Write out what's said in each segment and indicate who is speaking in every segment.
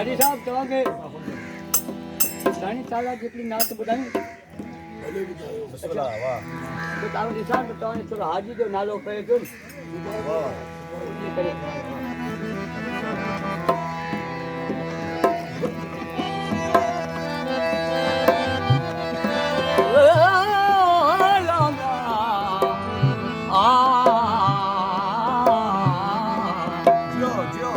Speaker 1: हाजी साहब तव्हांखे घणी साल जेतिरी नात ॿुधायूं
Speaker 2: बिस्मिल्लाह वाह
Speaker 1: त तव्हां ॾिसां त तव्हांजे थोरो हाजी जो नालो पए पियो न
Speaker 2: वाह
Speaker 1: इन करे
Speaker 2: जियो जियो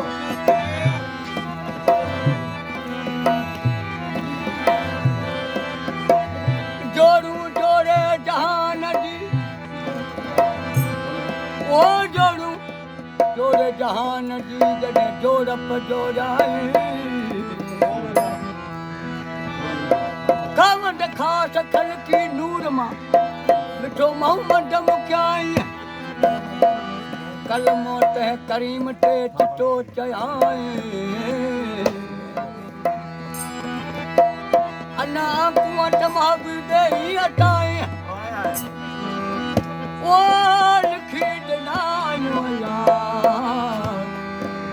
Speaker 1: जोड़ू जोड़े जहान जी ओ जोड़ू जोड़े जहान जी जॾहिं जोड़प जोड़ाई कावंड ख़ासि खलकी नूर मां मिठो मोहम्मद मुकियाई कलमो तह करीम ते चिटो चयाई अना कुवट महाबीर ही हटाए ओ लिखी ॾिनायो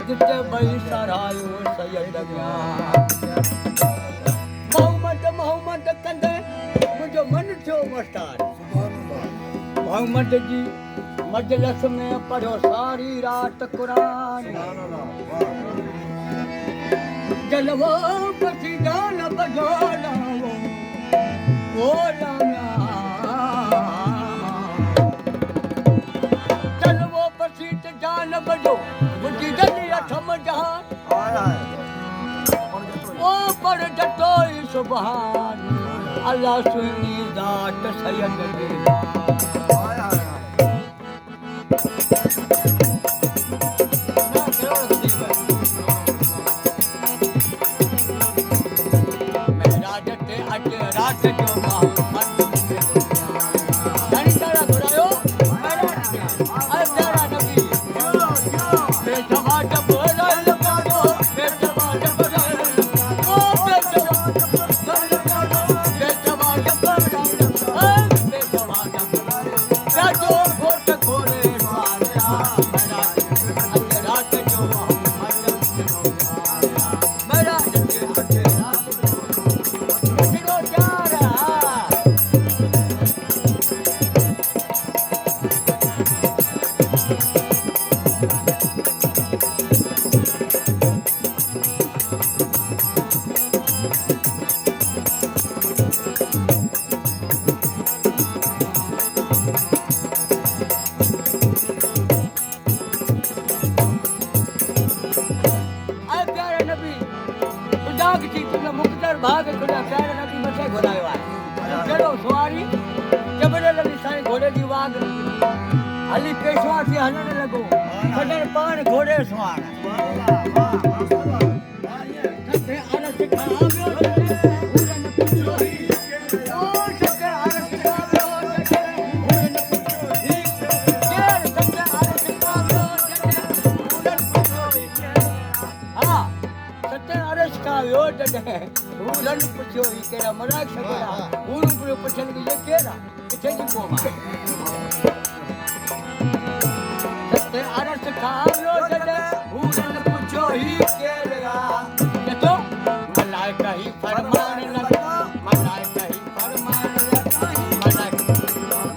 Speaker 1: जिते भई सरायो सैयद मोहम्मद मोहम्मद कंदे मुंहिंजो मन थियो मस्तार मोहम्मद जी मजलिस में पढ़ो सारी रात कुरान जलवो पसी जान बजोला ओ लाना जलवो पसी जान बजो मुझी जली अठम जहान ओ पर जटोई सुभान अल्लाह सुनी ज़ात सैयद दे रात जो घणी सारा घुरायो तेरा नबी बेजवा जब रल पायो बेजवा जब रल ओ बेजवा जब रल पायो बेजवा जब रल बेजवा जब रल जाजो घोट घोरे माया मेरा रात जो मेरा भाग खुदा प्यारे नबी मथे घुरायो आहे जहिड़ो सुवारी जबरल अली साईं घोड़े जी वाग हली पेशवा थी हलण लॻो कॾहिं पाण घोड़े सुवार उन्हनि पुछियो ही कहिड़ा मराक सगोरा उन्हनि पियो पुछनि कि ये केरा किथे जी क़ौम आहे सते अरस खावियो जॾहिं उन्हनि पुछियो ही केरा चतो मलाइका ही फरमान लॻा मलाइका ही फरमान लॻा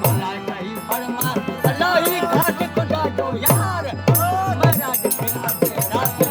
Speaker 1: मलाइका ही फरमान अल्लाह ही घाट खुदा जो यार महाराज के आगे रात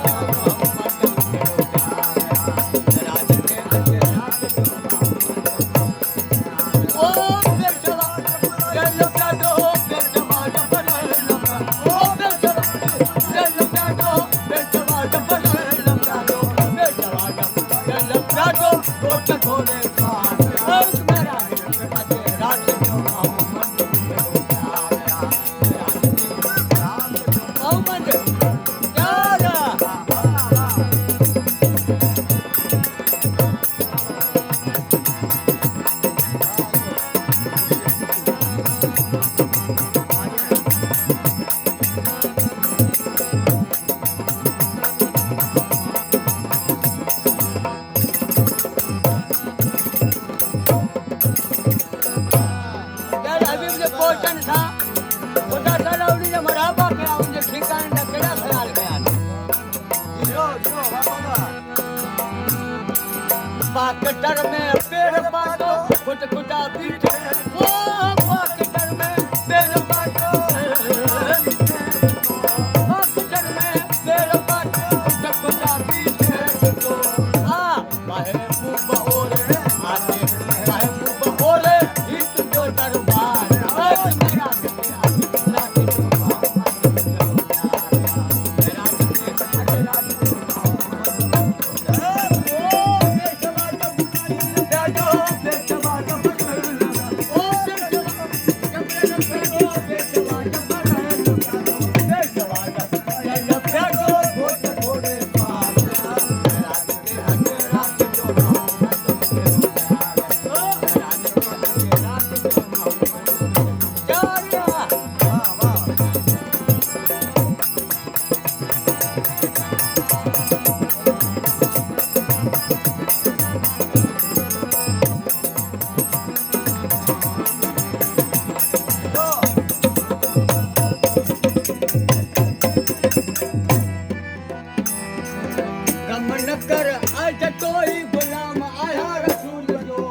Speaker 1: कर आज कोई गुलाम आया रसूल जो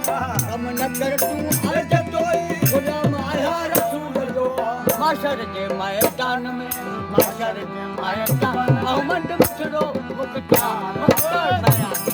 Speaker 1: कम न कर तू आज कोई गुलाम आया रसूल जो माशर जे मैदान में माशर जे मैदान मोहम्मद मुछड़ो मुकता मुक्तर बयान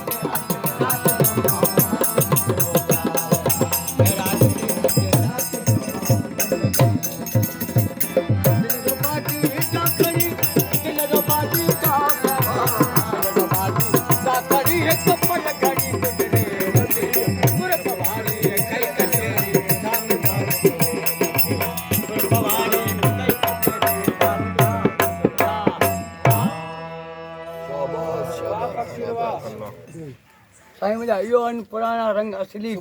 Speaker 1: साईं मुंहिंजा इहो आहिनि पुराणा रंग असली